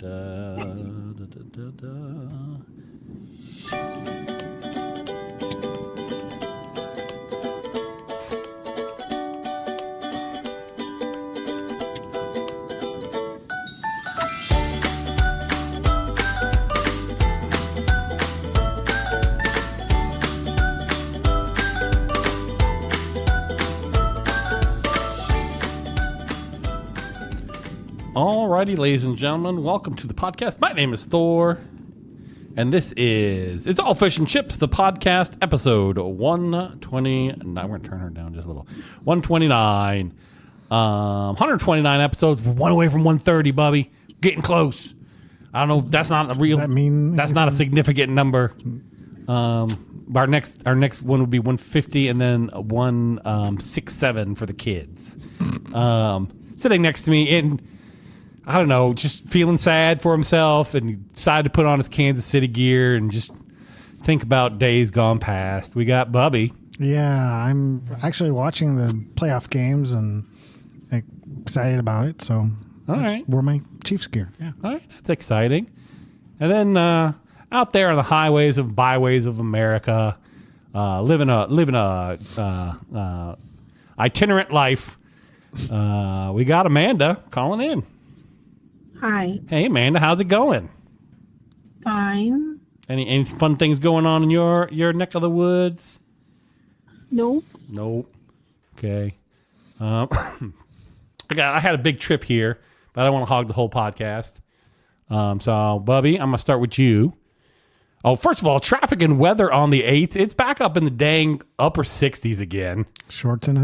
Da, da, da, da, Alrighty, ladies and gentlemen, welcome to the podcast. My name is Thor, and this is It's All Fish and Chips, the podcast, episode 129. We're going to turn her down just a little. 129. 129 episodes. We're one away from 130, Bubby. Getting close. I don't know. That's not a real. That's not a significant number. Our next one would be 150, and then 167 for the kids. Sitting next to me in. I don't know, just feeling sad for himself, and he decided to put on his Kansas City gear and just think about days gone past. We got Bubby. Yeah, I'm actually watching the playoff games and excited about it. So, all right, wore my Chiefs gear. Yeah, all right, that's exciting. And then out there on the highways and byways of America, living a itinerant life. We got Amanda calling in. Hi. Hey, Amanda, how's it going? Fine. Any fun things going on in your neck of the woods? Nope. Okay. I had a big trip here, but I don't want to hog the whole podcast. So, Bubby, I'm gonna start with you. Oh, first of all, traffic and weather on the 8th. It's back up in the dang upper 60s again. Shorts and a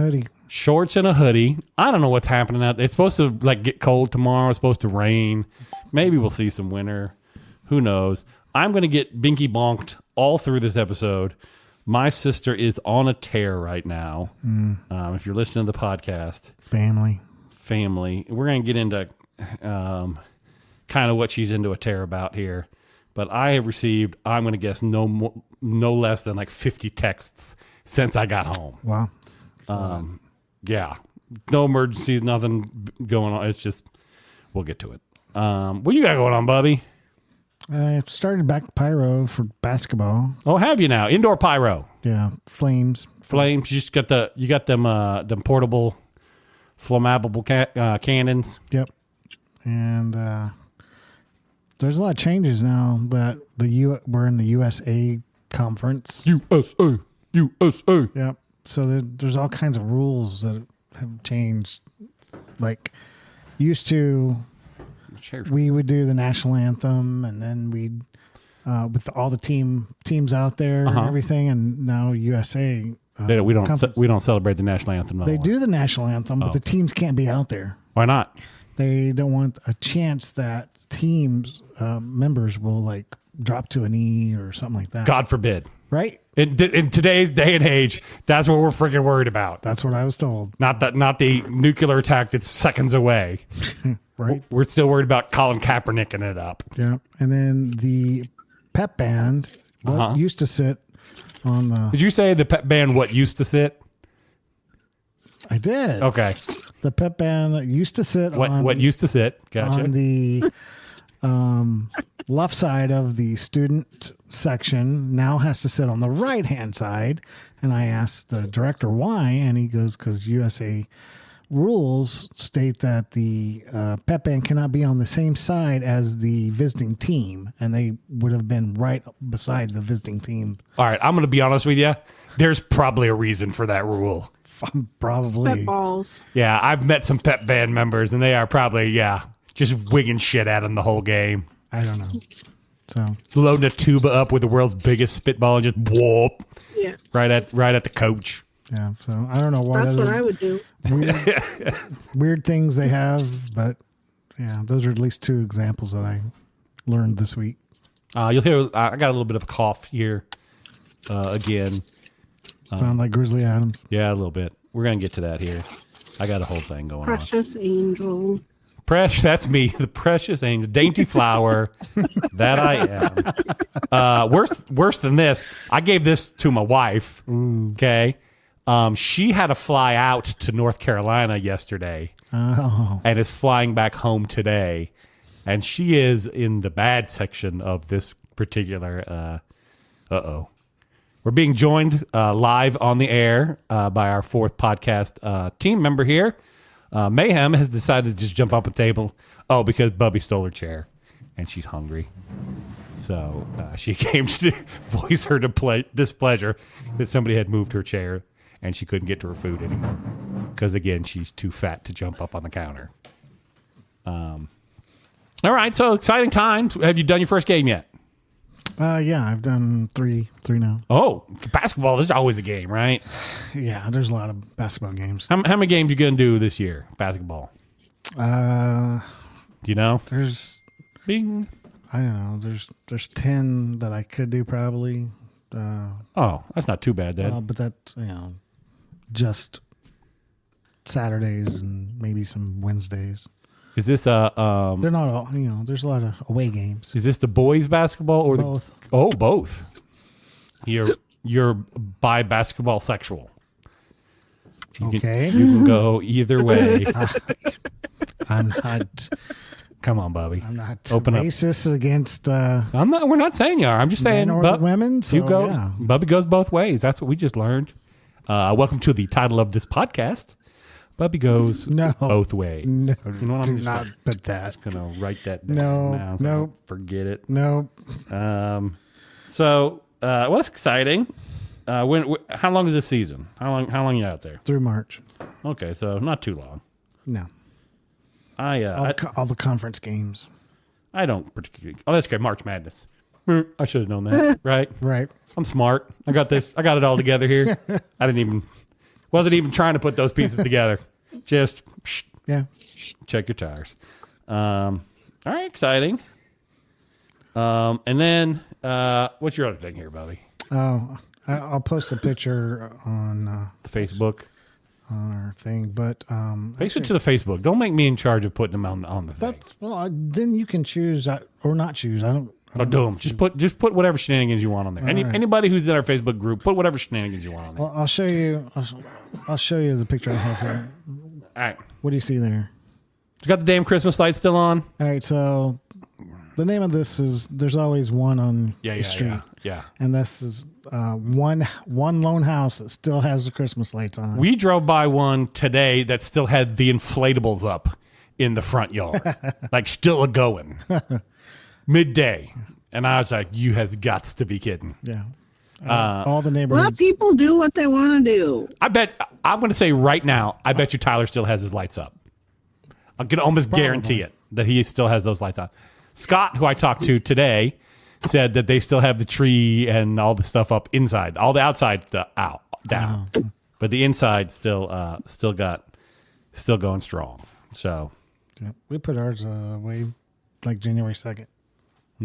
hoodie. I don't know what's happening out there. It's supposed to get cold tomorrow. It's supposed to rain. Maybe we'll see some winter. Who knows? I'm going to get binky bonked all through this episode. My sister is on a tear right now. If you're listening to the podcast. Family. We're going to get into kind of what she's into a tear about here. But I have received, I'm going to guess, no less than 50 texts since I got home. Wow. Yeah, no emergencies, nothing going on. It's just, we'll get to it. What you got going on, Bubby? I started back pyro for basketball. Oh, have you now? Indoor pyro. Yeah, flames. You just got them portable, flammable cannons. Yep. And there's a lot of changes now that we're in the USA conference. USA. Yep. So there's all kinds of rules that have changed. Like, used to, we would do the national anthem, and then we'd with all the teams out there and everything. And now USA, we don't celebrate the national anthem. They do the national anthem, but the teams can't be out there. Why not? They don't want a chance that teams members will drop to a knee or something like that. God forbid. Right? In today's day and age, that's what we're freaking worried about. That's what I was told. Not the nuclear attack that's seconds away. Right. We're still worried about Colin Kaepernicking it up. Yeah. And then the pep band used to sit on the... Did you say the pep band what used to sit? I did. Okay. The pep band used to sit what used to sit. Gotcha. On the left side of the student section now has to sit on the right-hand side. And I asked the director why, and he goes, because USA rules state that the pep band cannot be on the same side as the visiting team, and they would have been right beside the visiting team. All right, I'm going to be honest with you. There's probably a reason for that rule. Probably. Spitballs. Yeah, I've met some pep band members, and they are probably, just wigging shit at them the whole game. I don't know. So loading a tuba up with the world's biggest spitball and just whoop. Yeah. Right at the coach. Yeah. So I don't know what. That's what I would do. Weird things they have, but yeah, those are at least two examples that I learned this week. You'll hear. I got a little bit of a cough here again. Sound like Grizzly Adams. Yeah, a little bit. We're gonna get to that here. I got a whole thing going Precious angel. That's me, the precious angel, dainty flower that I am. Worse than this, I gave this to my wife. Okay, she had to fly out to North Carolina yesterday, and is flying back home today. And she is in the bad section of this particular. We're being joined live on the air by our fourth podcast team member here. Mayhem has decided to just jump up a table. Oh, because Bubby stole her chair, and she's hungry. So she came to voice her displeasure that somebody had moved her chair, and she couldn't get to her food anymore. Because, again, she's too fat to jump up on the counter. All right, so exciting times. Have you done your first game yet? Yeah, I've done three now. Oh, basketball, there's always a game, right? Yeah, there's a lot of basketball games. How many games you going to do this year, basketball? Do you know? There's, Bing. I don't know, there's 10 that I could do probably. Oh, that's not too bad then. But that's, just Saturdays and maybe some Wednesdays. Is this They're not all, there's a lot of away games. Is this the boys basketball or both? Both. You're bi basketball sexual. You can go either way. I'm not. Come on, Bubby. I'm not Open racist against. I'm not. We're not saying you are. I'm just saying. Men or women. So, you go. Yeah. Bubby goes both ways. That's what we just learned. Welcome to the title of this podcast. Bubby goes both ways. No, you know what do I'm not put that. Just gonna write that down. No, no, forget it. No. So, what's exciting? How long is this season? How long are you out there? Through March. Okay, so not too long. No. All the conference games. I don't particularly. Oh, that's great. March Madness. I should have known that, right? Right. I'm smart. I got this. I got it all together here. Wasn't even trying to put those pieces together. Just check your tires. All right, exciting. And then what's your other thing here, Bubby? Oh, I'll post a picture on the Facebook. On our thing, but paste it to the Facebook. Don't make me in charge of putting them on the thing. Then you can choose or not choose. I don't do them. Just put whatever shenanigans you want on there. Anybody who's in our Facebook group, put whatever shenanigans you want on there. Well, I'll show you. I'll show you the picture I have here. All right. What do you see there? You got the damn Christmas lights still on? All right. So the name of this is "There's Always One on the Street." Yeah. And this is one lone house that still has the Christmas lights on. We drove by one today that still had the inflatables up in the front yard, like still a going, midday. And I was like, "You has gots to be kidding!" Yeah. All the neighborhoods. Let people do what they want to do. I'm going to say right now, I bet you Tyler still has his lights up. I can almost guarantee it that he still has those lights on. Scott, who I talked to today, said that they still have the tree and all the stuff up inside. All the outside stuff down, but the inside still going strong. So, yeah, we put ours away like January 2nd.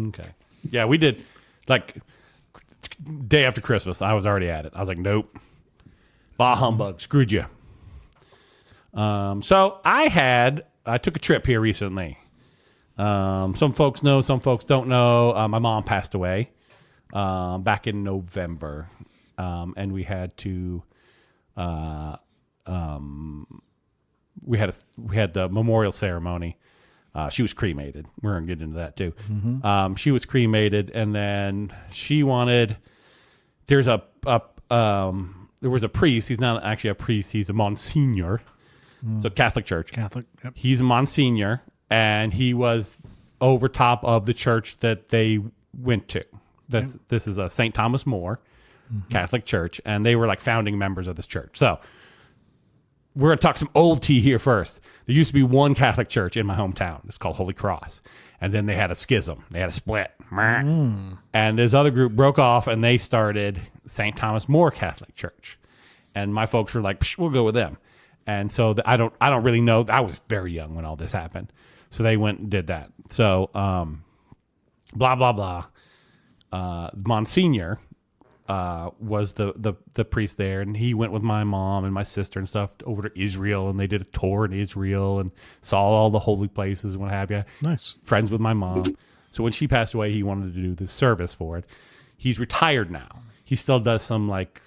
Okay, yeah, we did like day after Christmas. I was already at it. I was like, nope, bah humbug, screwed you. So I took a trip here recently. Some folks know, some folks don't know. My mom passed away back in November, and we had the memorial ceremony. She was cremated. We're gonna get into that too. Mm-hmm. She was cremated, and then she wanted. There was a priest. He's not actually a priest. He's a Monsignor. So Catholic Church. Catholic. Yep. He's a Monsignor. And he was over top of the church that they went to. This is a St. Thomas More Catholic Church, and they were like founding members of this church. So we're going to talk some old tea here first. There used to be one Catholic church in my hometown. It's called Holy Cross. And then they had a schism. They had a split. And this other group broke off, and they started St. Thomas More Catholic Church. And my folks were like, we'll go with them. And so I don't really know. I was very young when all this happened. So they went and did that. So, blah, blah, blah. Monsignor was the priest there, and he went with my mom and my sister and stuff over to Israel, and they did a tour in Israel and saw all the holy places and what have you. Nice. Friends with my mom. So when she passed away, he wanted to do the service for it. He's retired now. He still does some like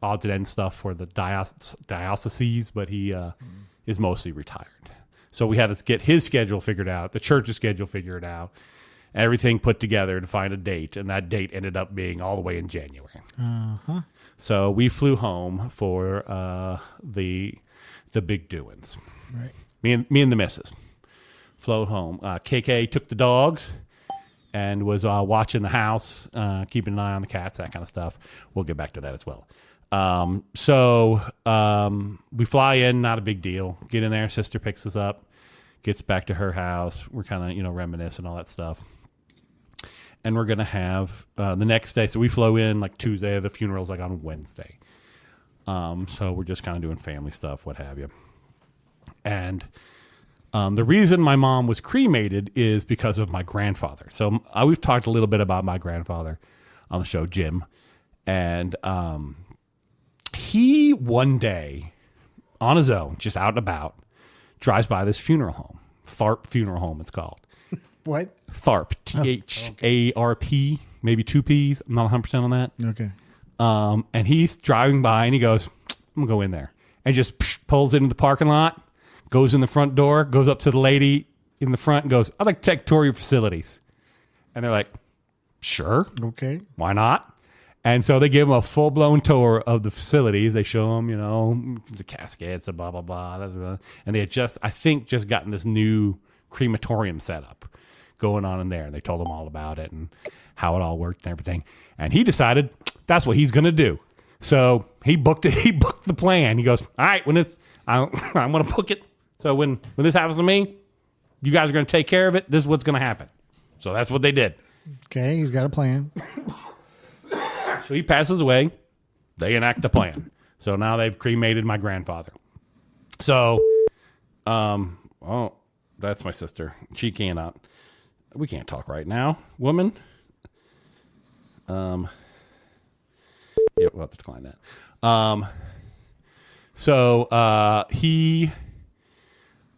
odds and ends stuff for the diocese, but he is mostly retired. So we had to get his schedule figured out, the church's schedule figured out, everything put together to find a date. And that date ended up being all the way in January. Uh-huh. So we flew home for the big doings. Right. Me and the missus flew home. KK took the dogs and was watching the house, keeping an eye on the cats, that kind of stuff. We'll get back to that as well. So we fly in, not a big deal. Get in there, sister picks us up, gets back to her house. We're kind of, reminiscing, all that stuff. And we're going to have the next day. So we flew in like Tuesday. The funeral's like on Wednesday. So we're just kind of doing family stuff, what have you. And the reason my mom was cremated is because of my grandfather. So we've talked a little bit about my grandfather on the show, Jim. And he one day, on his own, just out and about, drives by this funeral home. Tharp Funeral Home, it's called. What? Tharp, T-H-A-R-P, maybe 2 P's. I'm not 100% on that. Okay. And he's driving by and he goes, I'm going to go in there. And just pulls into the parking lot, goes in the front door, goes up to the lady in the front and goes, I'd like to take a tour of your facilities. And they're like, sure. Okay. Why not? And so they give him a full-blown tour of the facilities. They show him, the caskets, the blah, blah, blah. And they had just gotten this new crematorium set up going on in there. And they told him all about it and how it all worked and everything. And he decided that's what he's going to do. So he booked it. He booked the plan. He goes, all right, I'm going to book it. So when this happens to me, you guys are going to take care of it. This is what's going to happen. So that's what they did. Okay, he's got a plan. So he passes away. They enact the plan. So now they've cremated my grandfather. So, that's my sister. She cannot. We can't talk right now, woman. Yeah, we'll have to decline that. So he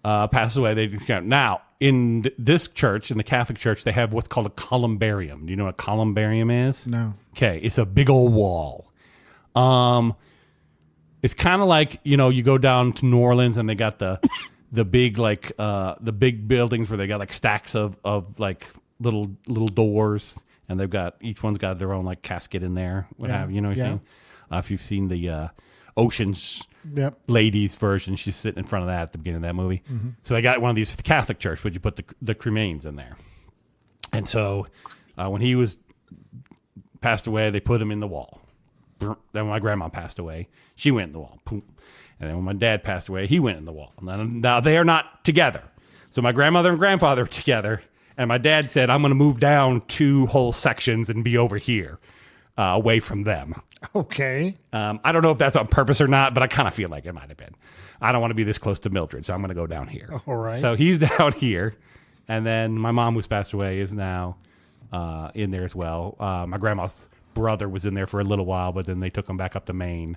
passes away. Now in this church, in the Catholic Church, they have what's called a columbarium. Do you know what a columbarium is? No. Okay, it's a big old wall. It's kind of like, you go down to New Orleans and they got the big the big buildings where they got like stacks of like little doors, and they've got, each one's got their own like casket in there. What have you? You know what I'm saying? If you've seen the Ocean's Ladies version, she's sitting in front of that at the beginning of that movie. Mm-hmm. So they got one of these for the Catholic Church, but you put the cremains in there. And so when he was passed away, they put him in the wall. Then when my grandma passed away, she went in the wall. And then when my dad passed away, he went in the wall. Now they are not together. So my grandmother and grandfather are together, and my dad said, I'm going to move down 2 whole sections and be over here, away from them. Okay. I don't know if that's on purpose or not, but I kind of feel like it might have been. I don't want to be this close to Mildred, so I'm going to go down here. All right. So he's down here, and then my mom, who's passed away, is now in there as well. My grandma's brother was in there for a little while, but then they took him back up to Maine,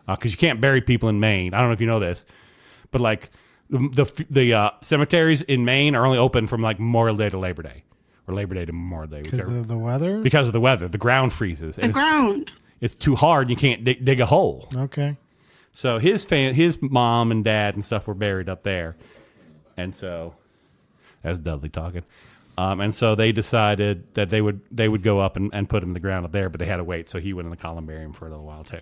because you can't bury people in Maine. I don't know if you know this, but like the cemeteries in Maine are only open from like Memorial Day to Labor Day, or Labor Day to Memorial Day. Because of the weather? Because of the weather. The ground freezes. The ground. It's too hard. You can't dig a hole. Okay. So his mom and dad and stuff were buried up there. And so, that's Dudley talking. And so they decided that they would go up and put him in the ground up there, but they had to wait. So he went in the columbarium for a little while too.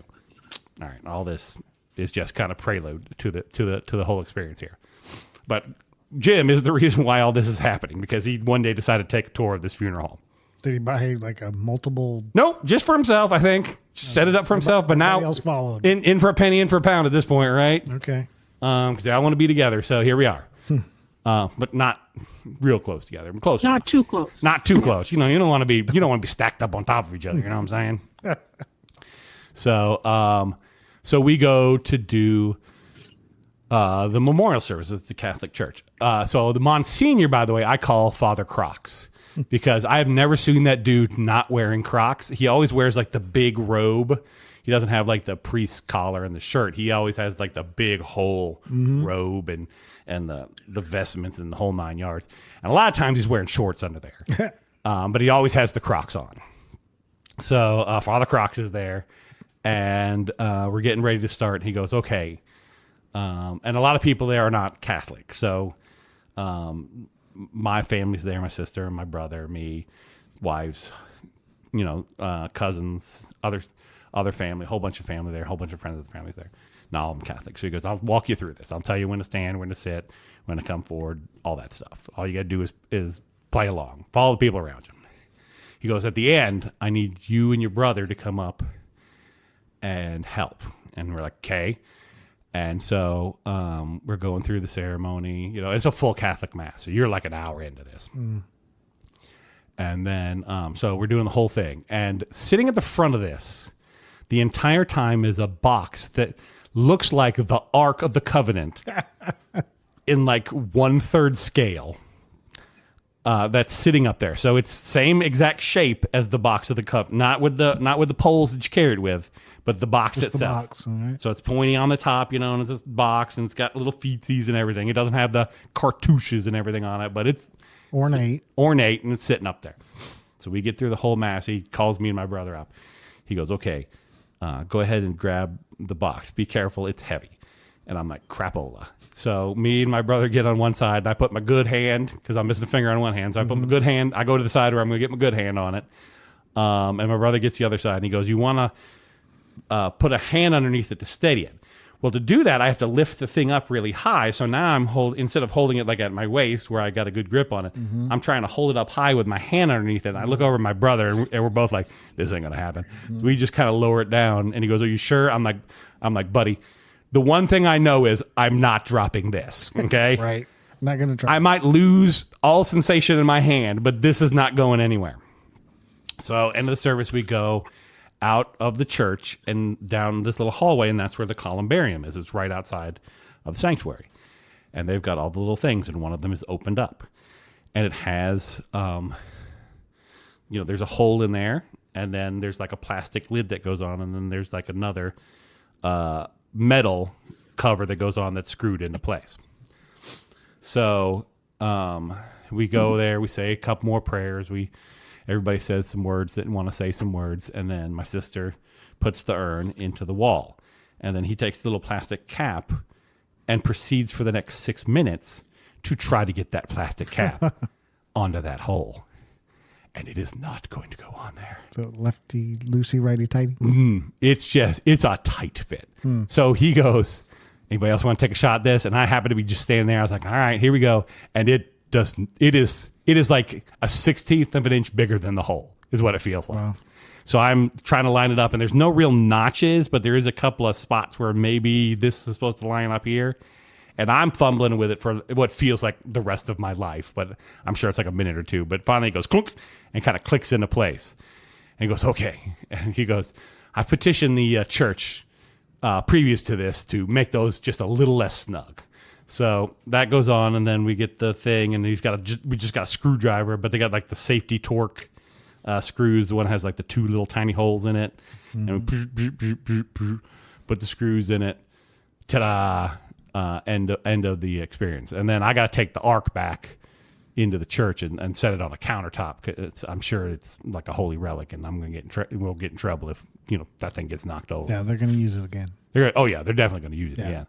All right. All this is just kind of prelude to the whole experience here. But Jim is the reason why all this is happening, because he one day decided to take a tour of this funeral home. Did he buy like a multiple? Nope, just for himself, I think. Set it up for himself, but now else followed. In for a penny, in for a pound at this point, right? Okay. Because they all want to be together, so here we are. But not real close together. Close. Not too close. Not too close. You don't want to be stacked up on top of each other. You know what I'm saying? So we go to do the memorial service at the Catholic Church. So the Monsignor, by the way, I call Father Crocs, because I have never seen that dude not wearing Crocs. He always wears like the big robe. He doesn't have like the priest's collar and the shirt. He always has like the big whole robe and the vestments and the whole 9 yards. And a lot of times he's wearing shorts under there. But he always has the Crocs on. So Father Crocs is there, and we're getting ready to start. And he goes, okay. And a lot of people there are not Catholic. So My family's there, my sister, my brother, me, wives, cousins, other family, a whole bunch of family there, a whole bunch of friends of the family's there. Not all of them Catholic. So he goes, I'll walk you through this. I'll tell you when to stand, when to sit, when to come forward, all that stuff. All you got to do is play along, follow the people around you. He goes, at the end, I need you and your brother to come up and help. And we're like, okay. And so we're going through the ceremony. It's a full Catholic Mass. So you're like an hour into this. And then, so we're doing the whole thing. And sitting at the front of this, the entire time is a box that looks like the Ark of the Covenant in like 1/3 scale. That's sitting up there. So it's same exact shape as the box of the cup, not with the poles that you carry it with, but the box Just itself. the box, all right. So it's pointy on the top, and it's a box, and it's got little feetsies and everything. It doesn't have the cartouches and everything on it, but it's ornate, and it's sitting up there. So we get through the whole Mass. He calls me and my brother up. He goes, okay, go ahead and grab the box. Be careful, it's heavy. And I'm like, crapola. So me and my brother get on one side, and I put my good hand, because I'm missing a finger on one hand, so I put my good hand, I go to the side where I'm going to get my good hand on it. And my brother gets the other side, and he goes, you want to put a hand underneath it to steady it. Well, to do that, I have to lift the thing up really high, so now instead of holding it like at my waist where I got a good grip on it, I'm trying to hold it up high with my hand underneath it. And I look over at my brother, and we're both like, this ain't going to happen. So we just kind of lower it down, and he goes, are you sure? I'm like, buddy, the one thing I know is I'm not dropping this, okay? right? Not going to drop. I might lose all sensation in my hand, but this is not going anywhere. So, end of the service, we go out of the church and down this little hallway, and that's where the columbarium is. It's right outside of the sanctuary. And they've got all the little things, and one of them is opened up. And it has, there's a hole in there, and then there's like a plastic lid that goes on, and then there's like another metal cover that goes on that's screwed into place. So we go there, we say a couple more prayers, everybody says some words that want to say some words, and then my sister puts the urn into the wall. And then he takes the little plastic cap and proceeds for the next 6 minutes to try to get that plastic cap onto that hole. And it is not going to go on there. So lefty loosey, righty tighty. It's a tight fit. So he goes, anybody else want to take a shot at this? And I happen to be just standing there. I was like, all right, here we go. And it is like a 1/16 of an inch bigger than the hole is what it feels like. Wow. So I'm trying to line it up, and there's no real notches, but there is a couple of spots where maybe this is supposed to line up here. And I'm fumbling with it for what feels like the rest of my life, but I'm sure it's like a minute or two. But finally it goes clunk and kind of clicks into place. And he goes, okay. And he goes, I petitioned the church previous to this to make those just a little less snug. So that goes on, and then we get the thing, and we just got a screwdriver, but they got like the safety torque screws. The one has like the two little tiny holes in it. And we put the screws in it. Ta-da! End of the experience. And then I got to take the ark back into the church and set it on a countertop. I'm sure it's like a holy relic, and I'm going to we'll get in trouble if that thing gets knocked over. Yeah, they're going to use it again. They're definitely going to use it again.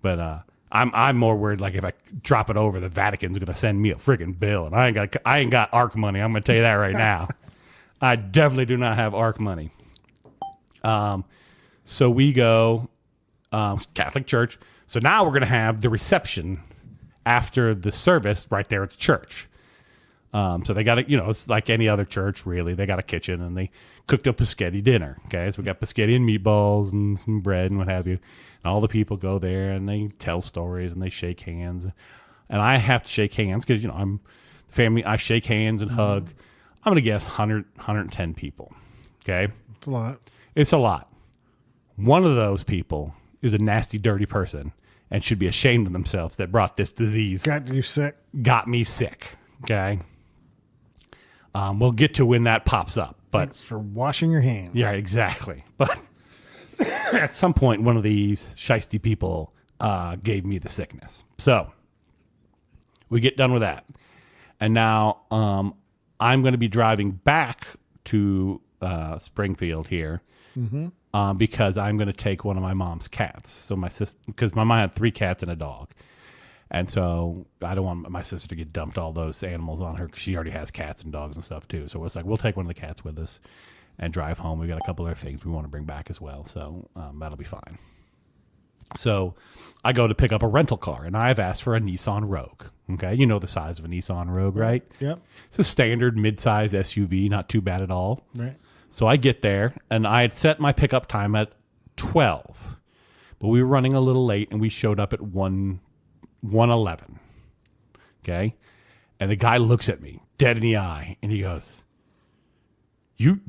But I'm more worried like if I drop it over, the Vatican's going to send me a freaking bill, and I ain't got ark money. I'm going to tell you that right now. I definitely do not have ark money. So we go Catholic church. So now we're going to have the reception after the service right there at the church. So they got it's like any other church, really. They got a kitchen, and they cooked up paschetti dinner. Okay, so we got paschetti and meatballs and some bread and what have you. And all the people go there, and they tell stories, and they shake hands. And I have to shake hands because, I'm family. I shake hands and hug. I'm going to guess 110 people. Okay? It's a lot. It's a lot. One of those people is a nasty, dirty person and should be ashamed of themselves that brought this disease. Got you sick. Got me sick. Okay. We'll get to when that pops up. But Thanks for washing your hands. yeah, exactly. But at some point, one of these shiesty people gave me the sickness. So we get done with that. And now I'm going to be driving back to Springfield here. Because I'm going to take one of my mom's cats. So my sister, because my mom had 3 cats and a dog, And so I don't want my sister to get dumped all those animals on her because she already has cats and dogs and stuff too. So it's like, we'll take one of the cats with us and drive home. We got a couple other things we want to bring back as well. So that'll be fine. So I go to pick up a rental car, and I've asked for a Nissan Rogue. Okay, you know the size of a Nissan Rogue, right? Yep. It's a standard mid-size SUV, not too bad at all. Right. So I get there, and I had set my pickup time at 12, but we were running a little late, and we showed up at 1:11. Okay, and the guy looks at me dead in the eye, and he goes, "You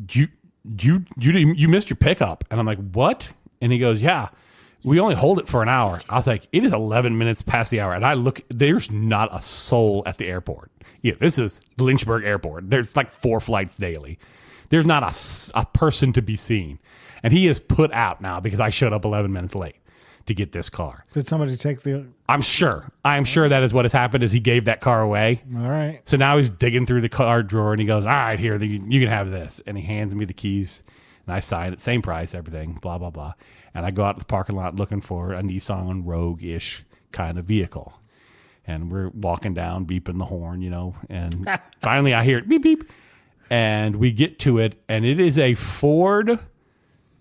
missed your pickup," and I'm like, "What?" And he goes, "Yeah. We only hold it for an hour." I was like, it is 11 minutes past the hour. And I look, there's not a soul at the airport. Yeah, this is Lynchburg Airport. There's like 4 flights daily. There's not a person to be seen. And he is put out now because I showed up 11 minutes late to get this car. Did somebody take the... I'm sure that is what has happened is he gave that car away. All right. So now he's digging through the car drawer and he goes, "All right, here, you can have this." And he hands me the keys and I sign it, same price, everything, blah, blah, blah. And I go out to the parking lot looking for a Nissan Rogue-ish kind of vehicle. And we're walking down, beeping the horn, and finally I hear it, beep, beep. And we get to it, and it is a Ford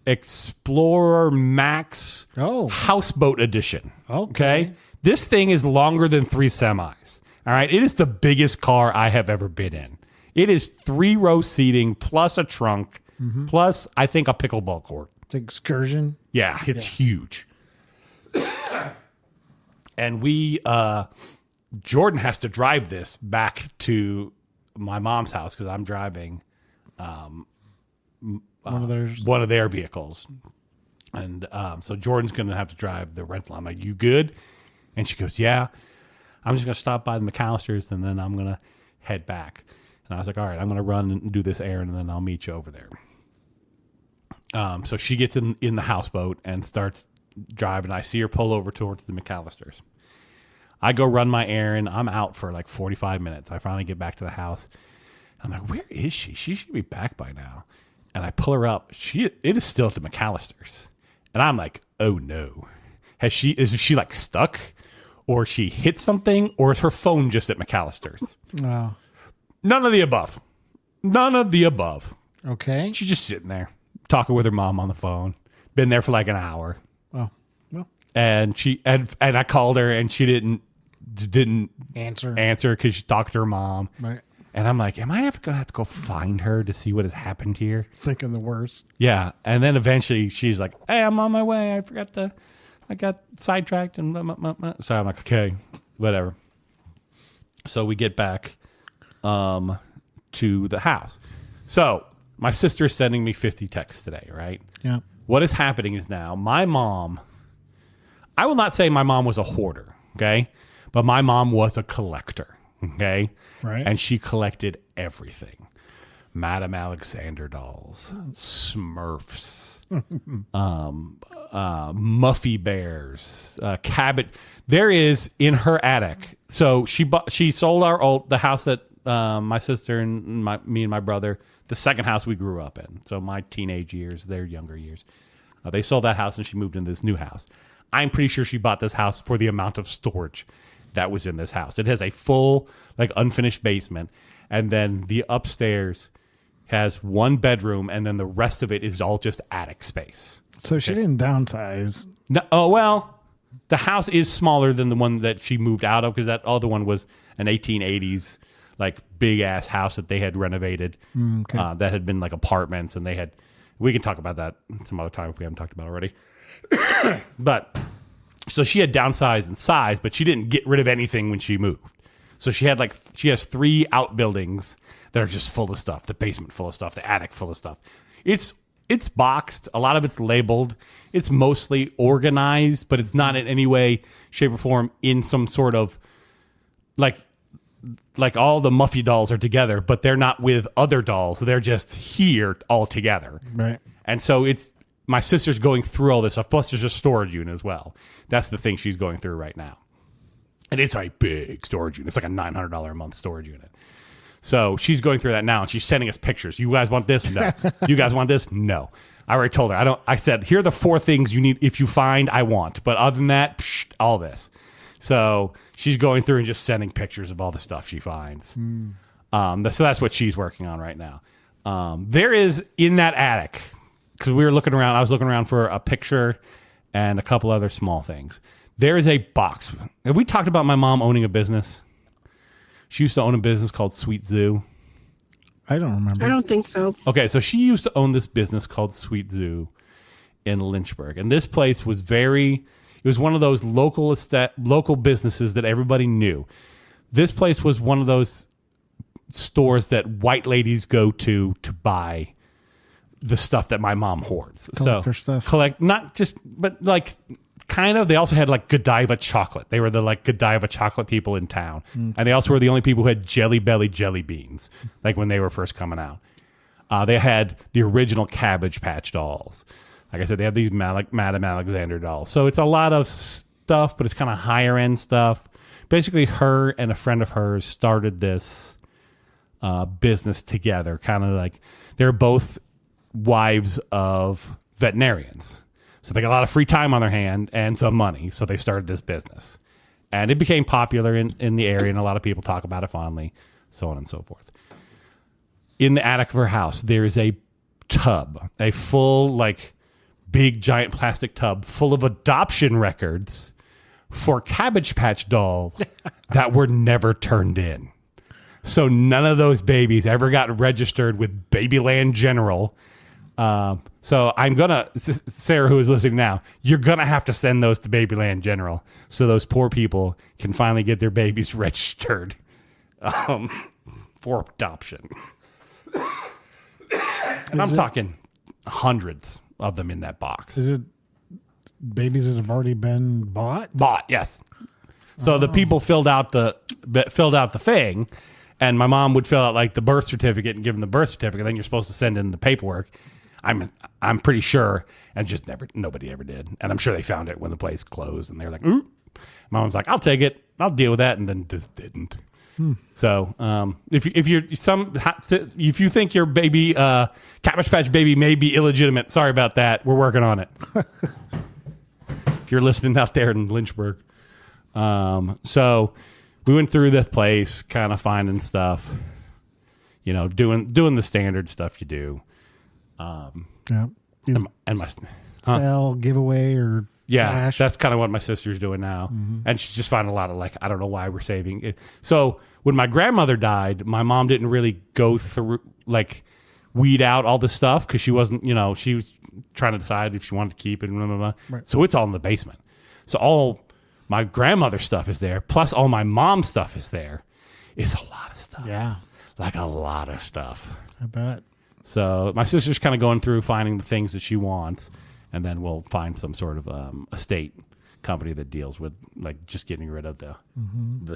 Explorer Max Houseboat Edition. Okay? This thing is longer than 3 semis. All right? It is the biggest car I have ever been in. It is 3-row seating plus a trunk, plus I think a pickleball court. The excursion. Yeah, it's huge. And Jordan has to drive this back to my mom's house because I'm driving one of their vehicles. And so Jordan's going to have to drive the rental. I'm like, "You good?" And she goes, "Yeah. I'm just going to stop by the McAllisters and then I'm going to head back." And I was like, "All right, I'm going to run and do this errand and then I'll meet you over there." So she gets in the houseboat and starts driving. I see her pull over towards the McAllisters. I go run my errand. I'm out for like 45 minutes. I finally get back to the house. I'm like, "Where is she? She should be back by now." And I pull her up. It is still at the McAllisters. And I'm like, "Oh no. Is she like stuck? Or she hit something? Or is her phone just at McAllisters?" Oh. None of the above. None of the above. Okay. She's just sitting there, talking with her mom on the phone. Been there for like an hour. Oh, well. And I called her and she didn't answer because she talked to her mom. Right. And I'm like, am I ever going to have to go find her to see what has happened here? Thinking the worst. Yeah. And then eventually she's like, "Hey, I'm on my way. I got sidetracked. And blah, blah, blah, blah." So I'm like, okay, whatever. So we get back to the house. So my sister is sending me 50 texts today, right? Yeah. What is happening is now my mom, I will not say my mom was a hoarder, okay? But my mom was a collector, okay? Right. And she collected everything. Madame Alexander dolls, Smurfs, Muffy Bears, Cabot. There is in her attic. So she sold the house that my sister and me and my brother, the second house we grew up in. So my teenage years, their younger years. They sold that house and she moved into this new house. I'm pretty sure she bought this house for the amount of storage that was in this house. It has a full, like, unfinished basement. And then the upstairs has 1 bedroom, and then the rest of it is all just attic space. So she didn't downsize. No, oh, well, the house is smaller than the one that she moved out of because that other one was an 1880s, like, big-ass house that they had renovated that had been, like, apartments, and they had... We can talk about that some other time if we haven't talked about it already. But... So she had downsized in size, but she didn't get rid of anything when she moved. So she has 3 outbuildings that are just full of stuff. The basement full of stuff. The attic full of stuff. It's boxed. A lot of it's labeled. It's mostly organized, but it's not in any way, shape, or form in some sort of like all the Muffy dolls are together, but they're not with other dolls. They're just here all together. Right. And so my sister's going through all this stuff. Plus, there's a storage unit as well. That's the thing she's going through right now. And it's a big storage unit. It's like a $900 a month storage unit. So she's going through that now, and she's sending us pictures. You guys want this? No. You guys want this? No. I already told her. I said, here are the 4 things you need. If you find, I want. But other than that, all this. So she's going through and just sending pictures of all the stuff she finds. So that's what she's working on right now. There is in that attic, because we were looking around, I was looking around for a picture and a couple other small things. There is a box. Have we talked about my mom owning a business? She used to own a business called Sweet Zoo. I don't remember. I don't think so. Okay, so she used to own this business called Sweet Zoo in Lynchburg. And this place was it was one of those local businesses that everybody knew. This place was one of those stores that white ladies go to buy the stuff that my mom hoards. Collector stuff. But like kind of, they also had like Godiva chocolate. They were the like Godiva chocolate people in town. And they also were the only people who had Jelly Belly jelly beans, like when they were first coming out. They had the original Cabbage Patch dolls. Like I said, they have these Madame Alexander dolls. So it's a lot of stuff, but it's kind of higher end stuff. Basically, her and a friend of hers started this business together. Kind of like they're both wives of veterinarians. So they got a lot of free time on their hand and some money. So they started this business. And it became popular in the area, and a lot of people talk about it fondly, so on and so forth. In the attic of her house, there is a tub, a full, like, big, giant plastic tub full of adoption records for Cabbage Patch dolls that were never turned in. So none of those babies ever got registered with Babyland General. So I'm going to, Sarah, who is listening now, you're going to have to send those to Babyland General so those poor people can finally get their babies registered for adoption. And I'm talking hundreds of them in that box. Is it babies that have already been bought? Bought, yes. So the people filled out the thing, and my mom would fill out like the birth certificate and give them the birth certificate. Then you're supposed to send in the paperwork. I'm pretty sure, and just nobody ever did. And I'm sure they found it when the place closed, and they're like, "Ooh." My mom's like, "I'll take it. I'll deal with that," and then just didn't. So if you think your baby Cabbage Patch baby may be illegitimate, sorry about that. We're working on it. If you're listening out there in Lynchburg, so we went through this place, kind of finding stuff, doing the standard stuff you do. Yeah. And my Sell, giveaway, or cash. That's kind of what my sister's doing now. And she's just finding a lot of I don't know why we're saving it. So when my grandmother died, my mom didn't really go through weed out all the stuff because she wasn't, she was trying to decide if she wanted to keep it. Blah, blah, blah. Right. So it's all in the basement. So all my grandmother's stuff is there, plus all my mom's stuff is there. It's a lot of stuff. Yeah. Like a lot of stuff. I bet. So my sister's kind of going through finding the things that she wants, and then we'll find some sort of estate company that deals with just getting rid of the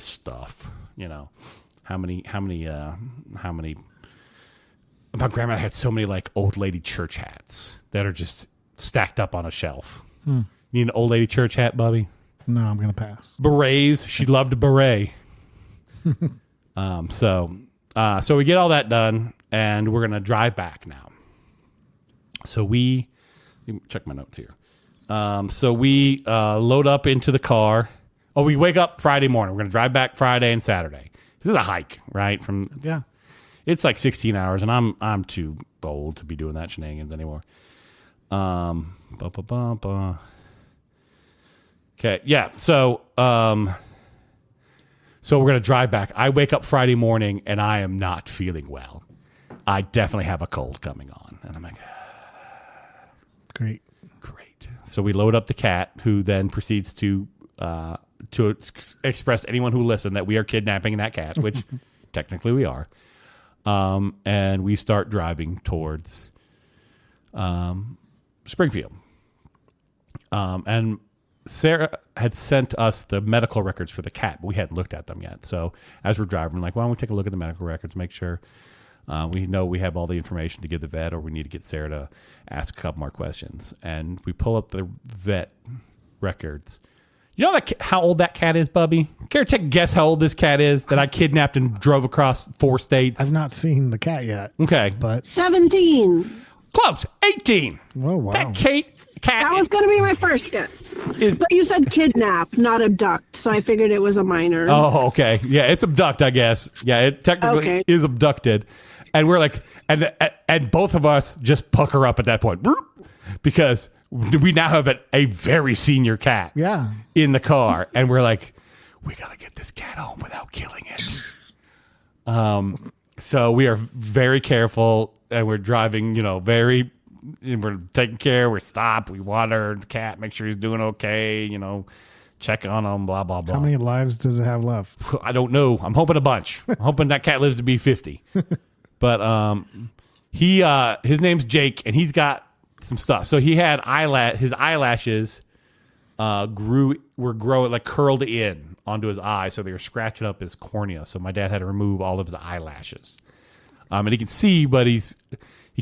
stuff. How many? My grandma had so many old lady church hats that are just stacked up on a shelf. You need an old lady church hat, Bubby? No, I'm gonna pass. Berets. She loved a beret. So we get all that done, and we're gonna drive back now. So let me check my notes here. So we load up into the car. Oh, we wake up Friday morning. We're gonna drive back Friday and Saturday. This is a hike, right? It's 16 hours, and I'm too old to be doing that shenanigans anymore. Okay, yeah. So we're gonna drive back. I wake up Friday morning, and I am not feeling well. I definitely have a cold coming on, and I'm like, Great. So we load up the cat, who then proceeds to express to anyone who listened that we are kidnapping that cat, which technically we are. And we start driving towards Springfield. And Sarah had sent us the medical records for the cat, but we hadn't looked at them yet. So as we're driving, we're like, why don't we take a look at the medical records, make sure we know we have all the information to give the vet, or we need to get Sarah to ask a couple more questions. And we pull up the vet records. You know how old that cat is, Bubby? Care to take a guess how old this cat is that I kidnapped and drove across 4 states? I've not seen the cat yet. Okay. But 17. Close. 18. Oh, wow. That cat cat That was going to be my first guess. But you said kidnap, not abduct, so I figured it was a minor. Oh, okay. Yeah, it's abduct, I guess. Yeah, it technically is abducted. And we're like, and both of us just pucker up at that point. Because we now have a very senior cat in the car. And we're like, we got to get this cat home without killing it. So we are very careful, and we're driving, we're taking care. We stop, we water the cat, make sure he's doing okay, check on him, blah, blah, blah. How many lives does it have left? I don't know. I'm hoping a bunch. I'm hoping that cat lives to be 50. But his name's Jake, and he's got some stuff. So he had his eyelashes were growing, like curled in onto his eye, so they were scratching up his cornea. So my dad had to remove all of his eyelashes. And he can see, but he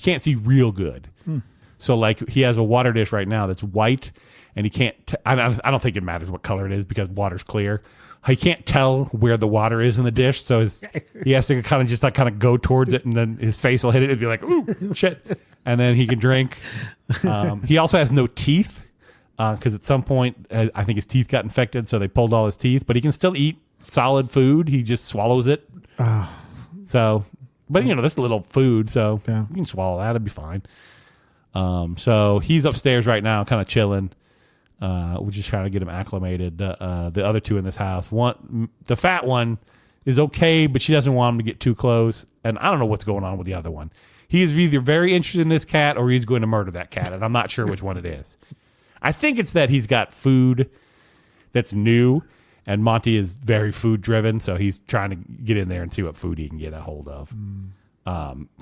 can't see real good. So like he has a water dish right now that's white, and he can't. I don't think it matters what color it is because water's clear. He can't tell where the water is in the dish, so he has to kind of go towards it, and then his face will hit it and be like, "Ooh, shit!" And then he can drink. He also has no teeth because at some point I think his teeth got infected, so they pulled all his teeth. But he can still eat solid food. He just swallows it. So, but this is little food, so you can swallow that; it'd be fine. So he's upstairs right now, kind of chilling. We're just trying to get him acclimated. The other two in this house, the fat one is okay, but she doesn't want him to get too close. And I don't know what's going on with the other one. He is either very interested in this cat or he's going to murder that cat, and I'm not sure which one it is. I think it's that he's got food that's new, and Monty is very food driven, so he's trying to get in there and see what food he can get a hold of.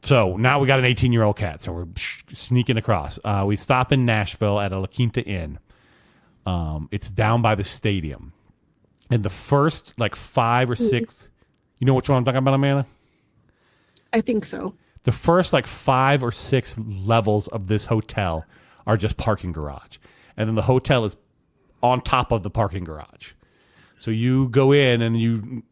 So now we got an 18-year-old cat, so we're sneaking across. We stop in Nashville at a La Quinta Inn. It's down by the stadium. And the first 5 or 6, you know which one I'm talking about, Amanda? I think so. The first 5 or 6 levels of this hotel are just parking garage. And then the hotel is on top of the parking garage. So you go in and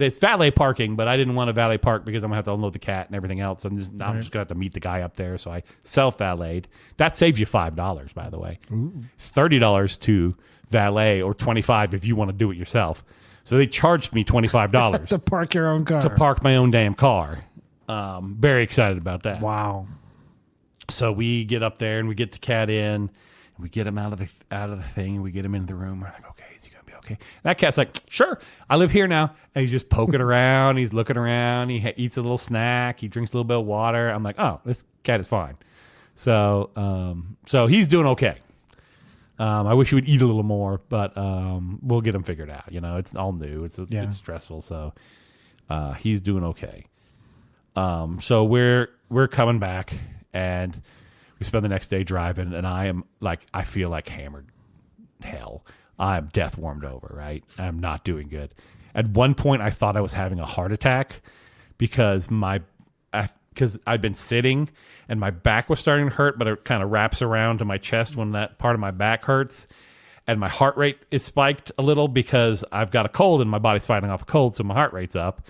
it's valet parking, but I didn't want to valet park because I'm going to have to unload the cat and everything else. I'm just going to have to meet the guy up there. So I self-valeted. That saves you $5, by the way. Ooh. It's $30 to valet or $25 if you want to do it yourself. So they charged me $25. To park your own car. To park my own damn car. Very excited about that. Wow. So we get up there and we get the cat in. And we get him out of the thing. And we get him into the room. We're like, okay, is he going to be okay? And that cat's like, sure, I live here now. And he's just poking around. He's looking around. He eats a little snack. He drinks a little bit of water. I'm like, oh, this cat is fine. So he's doing okay. I wish he would eat a little more, but we'll get him figured out. It's all new. It's stressful. So he's doing okay. So we're coming back, and we spend the next day driving, and I feel like hammered hell. I'm death warmed over, right? I'm not doing good. At one point, I thought I was having a heart attack because I'd been sitting and my back was starting to hurt, but it kind of wraps around to my chest when that part of my back hurts. And my heart rate is spiked a little because I've got a cold and my body's fighting off a cold, so my heart rate's up.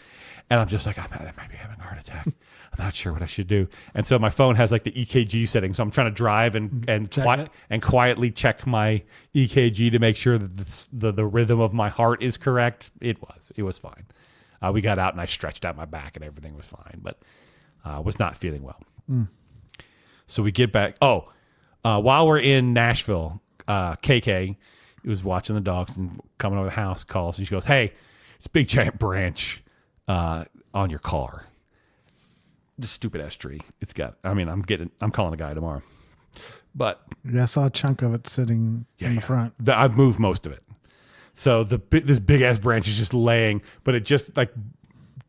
And I'm just like, I might be having a heart attack. I'm not sure what I should do. And so my phone has the EKG setting. So I'm trying to drive and quietly check my EKG to make sure that the rhythm of my heart is correct. It was fine. We got out and I stretched out my back and everything was fine, but was not feeling well. So we get back. While we're in Nashville, KK was watching the dogs and coming over the house, calls, and she goes, hey, it's a big giant branch on your car. This stupid ass tree. I'm calling the guy tomorrow. But I saw a chunk of it sitting in the front. I've moved most of it. So this big ass branch is just laying, but it just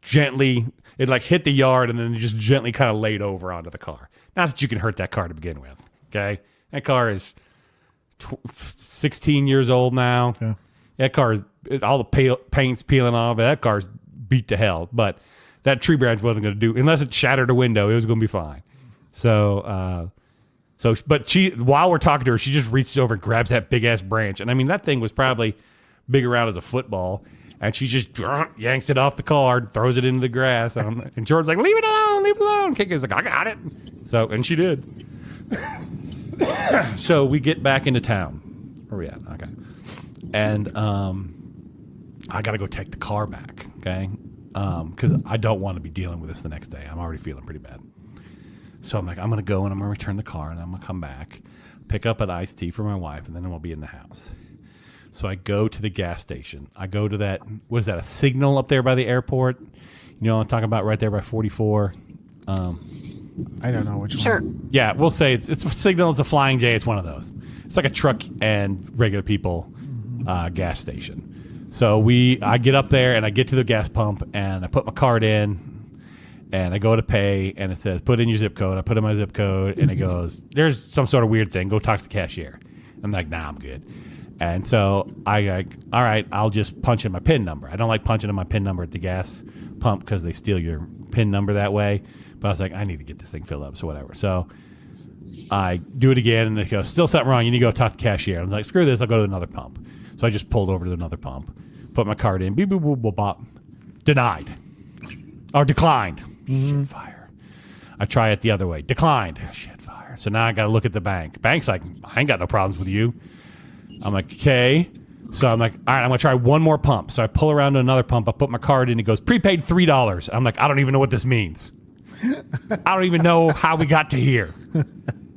gently, it hit the yard and then it just gently kind of laid over onto the car. Not that you can hurt that car to begin with. Okay. That car is 16 years old now. Yeah. That car, all the paint's peeling off. That car's beat to hell, but that tree branch wasn't going to do, unless it shattered a window, it was going to be fine. But while we're talking to her, she just reaches over and grabs that big ass branch. And that thing was probably big around as a football. And she just yanks it off the car, throws it into the grass. And George's like, leave it alone, leave it alone. KK's like, I got it. So, and she did. So we get back into town. Where are we at? Okay. And I got to go take the car back, okay? Because I don't want to be dealing with this the next day. I'm already feeling pretty bad. So I'm like, I'm going to go and I'm going to return the car and I'm going to come back, pick up an iced tea for my wife, and then I'll be in the house. So I go to the gas station. I go to that, what is that, a Signal up there by the airport? You know what I'm talking about, right there by 44? I don't know which one. Sure. Yeah, we'll say it's a Signal. It's a Flying J. It's one of those. It's like a truck and regular people gas station. So I get up there and I get to the gas pump and I put my card in and I go to pay and it says, put in your zip code. I put in my zip code and it goes, there's some sort of weird thing. Go talk to the cashier. I'm like, nah, I'm good. And so I all right, I'll just punch in my PIN number. I don't like punching in my PIN number at the gas pump because they steal your PIN number that way. But I was like, I need to get this thing filled up, so whatever. So I do it again, and it goes, still something wrong. You need to go talk to the cashier. I'm like, screw this. I'll go to another pump. So I just pulled over to another pump, put my card in, beep, boop, boop, boop, bop. Denied. Or declined. Shit, fire. I try it the other way. Declined. Shit, fire. So now I got to look at the bank. Bank's like, I ain't got no problems with you. I'm like, okay. So I'm like, all right, I'm going to try one more pump. So I pull around to another pump. I put my card in. It goes, prepaid $3. I'm like, I don't even know what this means. I don't even know how we got to here.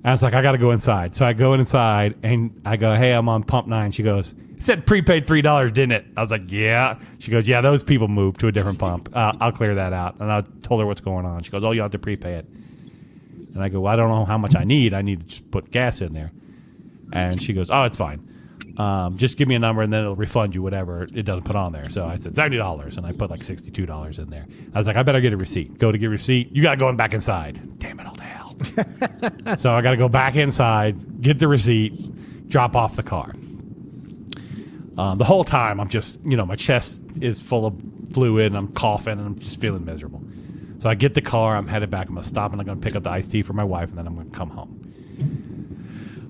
I was like, I got to go inside. So I go inside and I go, hey, I'm on pump 9. She goes, it said prepaid $3, didn't it? I was like, yeah. She goes, yeah, those people moved to a different pump. I'll clear that out. And I told her what's going on. She goes, oh, you have to prepay it. And I go, well, I don't know how much I need. I need to just put gas in there. And she goes, oh, it's fine. Just give me a number and then it'll refund you whatever it doesn't put on there. So I said $70 and I put like $62 in there. I was like, I better get a receipt. Go to get a receipt. You got to go back inside. Damn it, all to hell. So I got to go back inside, get the receipt, drop off the car. The whole time I'm just, my chest is full of fluid and I'm coughing and I'm just feeling miserable. So I get the car. I'm headed back. I'm going to stop and I'm going to pick up the iced tea for my wife and then I'm going to come home.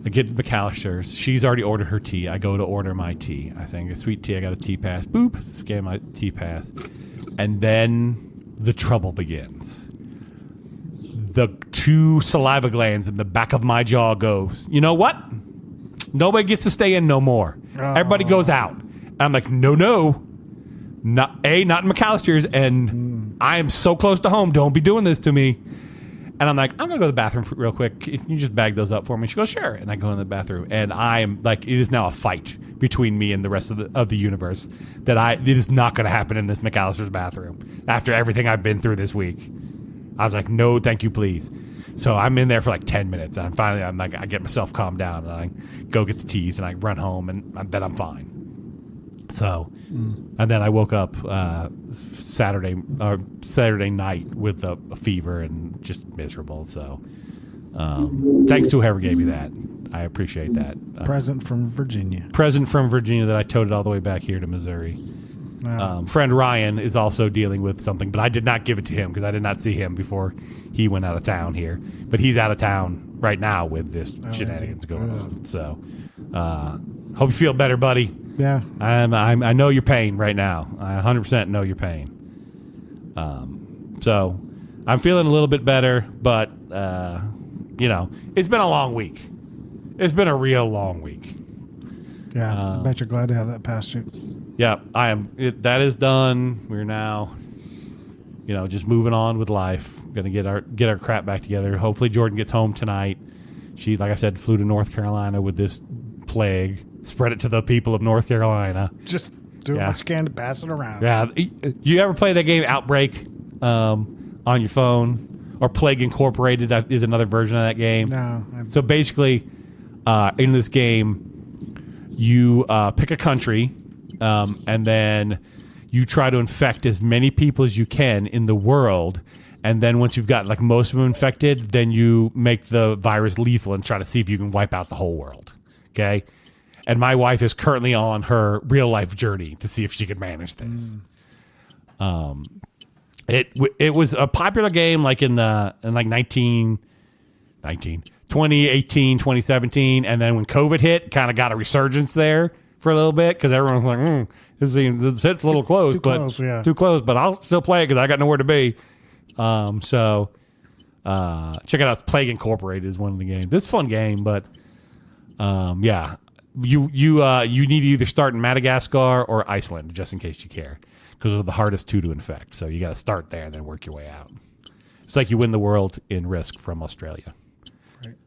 I get to McAllister's. She's already ordered her tea. I go to order my tea. I think a sweet tea. I got a tea pass. Boop. Scan my tea pass. And then the trouble begins. The 2 saliva glands in the back of my jaw goes, you know what? Nobody gets to stay in no more. Everybody goes out. And I'm like, no. Not in McAllister's. And I am so close to home. Don't be doing this to me. And I'm like, I'm going to go to the bathroom real quick. Can you just bag those up for me? She goes, sure. And I go in the bathroom. And I am like, it is now a fight between me and the rest of the universe that it is not going to happen in this McAllister's bathroom after everything I've been through this week. I was like, no, thank you, please. So I'm in there for like 10 minutes. And finally, I'm like, I get myself calmed down. And I go get the teas and I run home and then I'm fine. So, and then I woke up Saturday night with a fever and just miserable. So, thanks to whoever gave me that. I appreciate that. Present from Virginia. Present from Virginia that I toted all the way back here to Missouri. Wow. Friend Ryan is also dealing with something, but I did not give it to him because I did not see him before he went out of town here. But he's out of town right now with this shenanigans going on. So, hope you feel better, buddy. Yeah. I know your pain right now. I 100% know your pain. So I'm feeling a little bit better, but it's been a long week. It's been a real long week. Yeah. I bet you're glad to have that past you. Yeah, I am. That is done. We're now, just moving on with life. Going to get our crap back together. Hopefully Jordan gets home tonight. She, like I said, flew to North Carolina with this plague. Spread it to the people of North Carolina. Just do what you can to pass it around. Yeah. You ever play that game Outbreak on your phone? Or Plague Incorporated is another version of that game. No. So basically, in this game, you pick a country, and then you try to infect as many people as you can in the world. And then once you've got most of them infected, then you make the virus lethal and try to see if you can wipe out the whole world. Okay? And my wife is currently on her real life journey to see if she could manage this. It was a popular game in 2018, 2017, and then when COVID hit, kind of got a resurgence there for a little bit because everyone was like, this hit's a little close, too close, but I'll still play it because I got nowhere to be. So check it out. Plague Incorporated is one of the games. It's a fun game, but Yeah. You need to either start in Madagascar or Iceland, just in case you care, because they're the hardest two to infect. So you got to start there and then work your way out. It's like you win the world in Risk from Australia.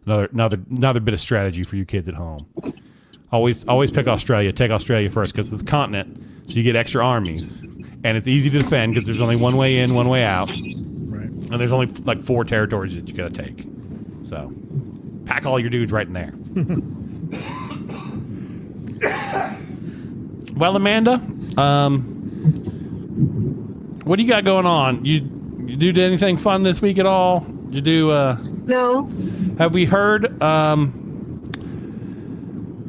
Right. Another bit of strategy for you kids at home. Always pick Australia. Take Australia first because it's a continent, so you get extra armies, and it's easy to defend because there's only one way in, one way out, right? And there's only like 4 territories that you got to take. So pack all your dudes right in there. Well, Amanda, what do you got going on? You do anything fun this week at all? Did you do? No. Have we heard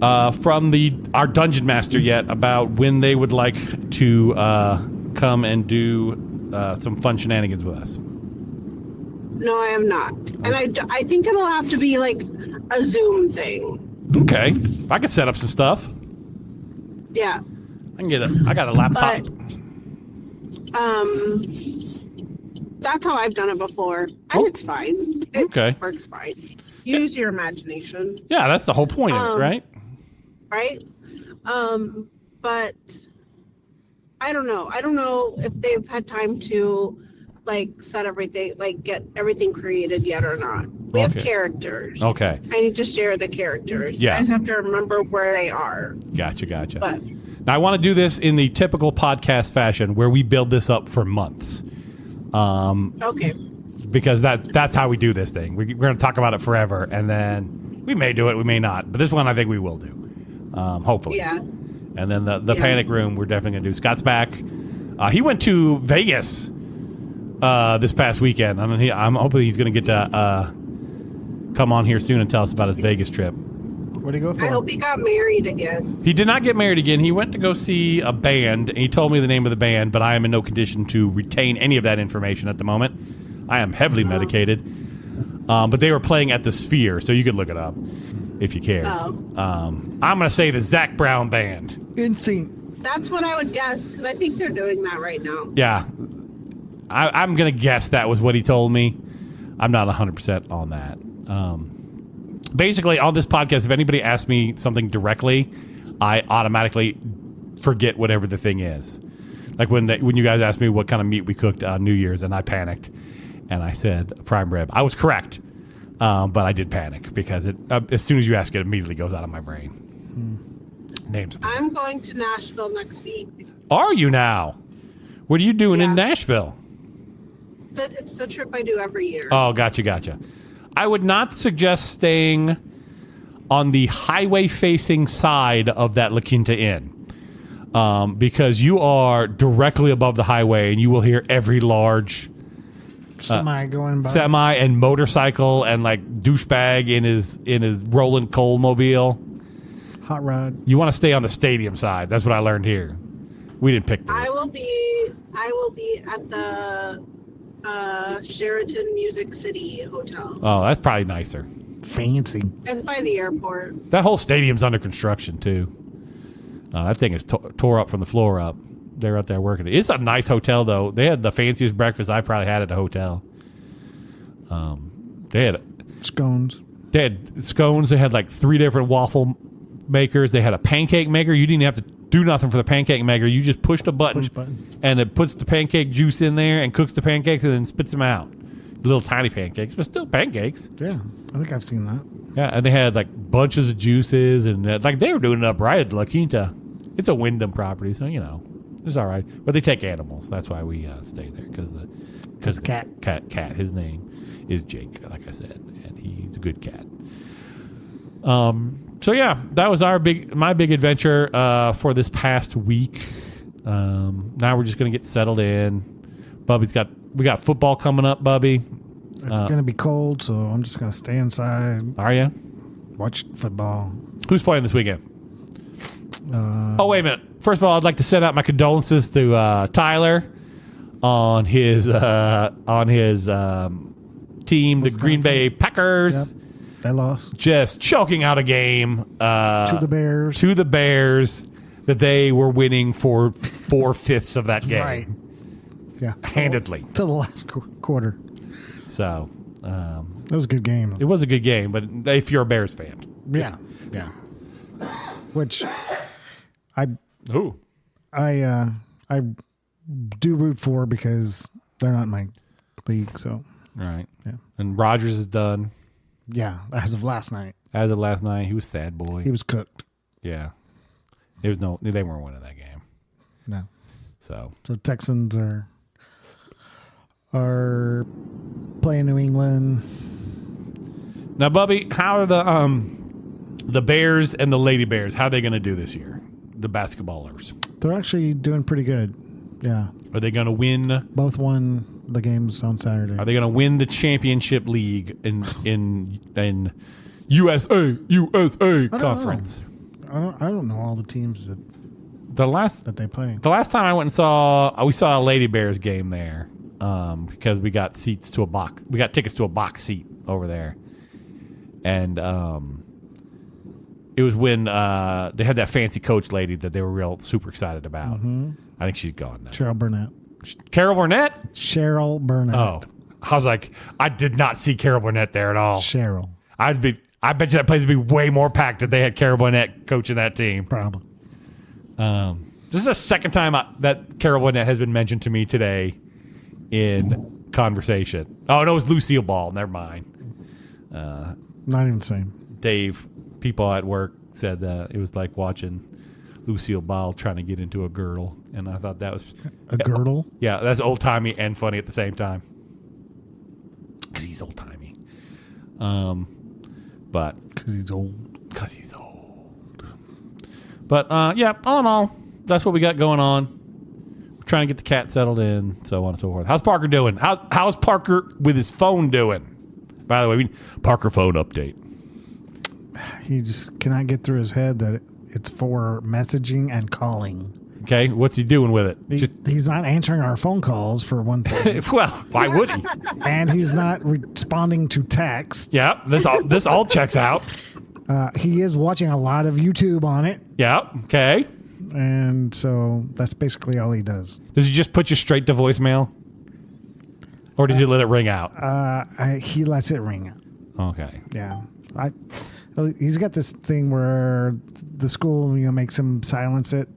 from our dungeon master yet about when they would like to come and do some fun shenanigans with us? No, I am not. And I think it'll have to be like a Zoom thing. Okay. I could set up some stuff. Yeah. I got a laptop. But, that's how I've done it before. And it's fine. It works fine. Use your imagination. Yeah, that's the whole point of it, right? Right? But I don't know. I don't know if they've had time to like set everything, like get everything created yet or not. We have characters. Okay. I need to share the characters. Yeah. I just have to remember where they are. Gotcha. But now I want to do this in the typical podcast fashion where we build this up for months. Okay. Because that's how we do this thing. We're going to talk about it forever, and then we may do it, we may not. But this one I think we will do. Hopefully. Yeah. And then the panic room we're definitely going to do. Scott's back. He went to Vegas this past weekend. I'm hoping he's going to get to come on here soon and tell us about his Vegas trip. Where'd he go for? I hope he got married again. He did not get married again. He went to go see a band, and he told me the name of the band, but I am in no condition to retain any of that information at the moment. I am heavily medicated. But they were playing at the Sphere, so you could look it up if you care. I'm going to say the Zac Brown Band. Insane. That's what I would guess, because I think they're doing that right now. Yeah. I'm going to guess that was what he told me. I'm not 100% on that. Basically, on this podcast, if anybody asks me something directly, I automatically forget whatever the thing is. Like when you guys asked me what kind of meat we cooked on New Year's, and I panicked, and I said prime rib. I was correct, but I did panic because as soon as you ask it, immediately goes out of my brain. Names. I'm going to Nashville next week. Are you now? What are you doing in Nashville? It's the trip I do every year. Oh, gotcha. I would not suggest staying on the highway-facing side of that La Quinta Inn because you are directly above the highway, and you will hear every large semi going by, semi and motorcycle and like douchebag in his rolling coal mobile. Hot rod. You want to stay on the stadium side. That's what I learned here. We didn't pick that. I will be at the Sheraton Music City Hotel. Oh, that's probably nicer. Fancy. It's by the airport. That whole stadium's under construction too. That thing is tore up from the floor up. They're out there working. It's a nice hotel though. They had the fanciest breakfast I've probably had at a hotel. They had scones. They had scones. They had like 3 different waffle makers. They had a pancake maker. You didn't have to do nothing for the pancake maker. You just pushed a button, and it puts the pancake juice in there and cooks the pancakes and then spits them out. Little tiny pancakes, but still pancakes. Yeah, I think I've seen that. Yeah, and they had like bunches of juices and like they were doing it up right at La Quinta. It's a Wyndham property, so you know it's all right. But they take animals. That's why we stay there because the cat. His name is Jake, like I said, and he's a good cat. So yeah, that was my big adventure for this past week. Now we're just gonna get settled in. We got football coming up, Bubby. It's gonna be cold, so I'm just gonna stay inside. Are you? Watch football. Who's playing this weekend? Oh wait a minute. First of all, I'd like to send out my condolences to Tyler on his team, the Green Bay Packers. Yep. They lost. Just choking out a game to the Bears. To the Bears that they were winning for 4/5 of that game. Right. Yeah. Handedly. To the last quarter. So. It was a good game. It was a good game, but if you're a Bears fan. Yeah. Which I Who? I do root for because they're not in my league. So Right. Yeah. And Rogers is done. yeah, as of last night, As of last night, he was sad boy. he was cooked. Yeah. There was no. They weren't winning that game. No. So So Texans are playing New England. now, Bubby, how are the Bears and the Lady Bears? How are they going to do this year? The basketballers. They're actually doing pretty good. Yeah. Are they going to win? Both won the games on Saturday. Are they going to win the championship league in USA conference? I don't know all the teams that they play. The last time I went and we saw a Lady Bears game there because we got tickets to a box seat over there, and it was when they had that fancy coach lady that they were real super excited about. Mm-hmm. I think she's gone now. Cheryl Burnett. Carol Burnett? Cheryl Burnett. Oh, I was like, I did not see Carol Burnett there at all. Cheryl. I bet you that place would be way more packed if they had Carol Burnett coaching that team. Probably. This is the second time that Carol Burnett has been mentioned to me today in conversation. Oh, no, it was Lucille Ball. Never mind. Not even the same. Dave, people at work said that it was like watching Lucille Ball trying to get into a girdle, and I thought that was A girdle? Yeah, that's old timey and funny at the same time because he's old timey. But Because he's old. But yeah, all in all, that's what we got going on. We're trying to get the cat settled in, so on and so forth. How's Parker doing? How's Parker with his phone doing? By the way, Parker phone update. He just cannot get through his head that it's for messaging and calling. Okay, what's he doing with it? He's not answering our phone calls, for one thing. Well, why would he? And he's not responding to text. Yeah, this all checks out. He is watching a lot of YouTube on it. Yeah, okay. And so that's basically all he does. Does he just put you straight to voicemail? Or did you let it ring out? He lets it ring out. Okay. Yeah. He's got this thing where the school, makes him silence it.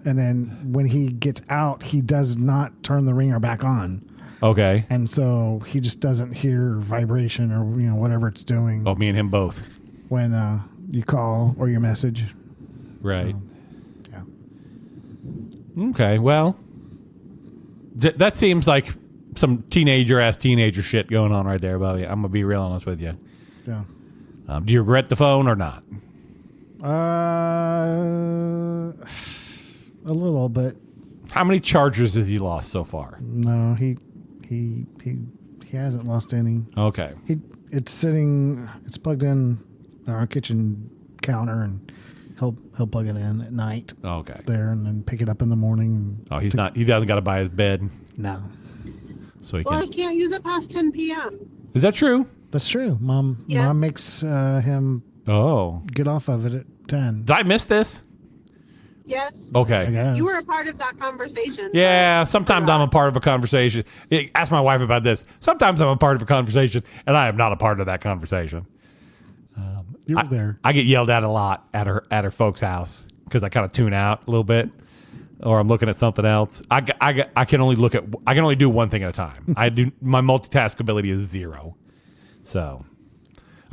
And then when he gets out, he does not turn the ringer back on. Okay. And so he just doesn't hear vibration or, whatever it's doing. Oh, me and him both. When you call or you message. Right. So, yeah. Okay, well, that seems like some teenager shit going on right there, Bobby. I'm going to be real honest with you. Yeah. Do you regret the phone or not? A little, but How many chargers has he lost so far? no, he hasn't lost any. Okay. It's plugged in on our kitchen counter, and he'll plug it in at night Okay. there, and then pick it up in the morning. Oh, he doesn't got to buy his bed, No, so he Well, I can. can't use it past 10 p.m. Is that true? that's true. Mom Yes. makes him Oh. get off of it at 10. Did I miss this? Yes. I Okay. guess. You were a part of that conversation. Yeah, sometimes I'm a part of a conversation. Ask my wife about this. Sometimes I'm a part of a conversation, and I am not a part of that conversation. You were there. I get yelled at a lot at her folks' house because I kind of tune out a little bit, or I'm looking at something else. I can only do one thing at a time. My multitask ability is 0. So,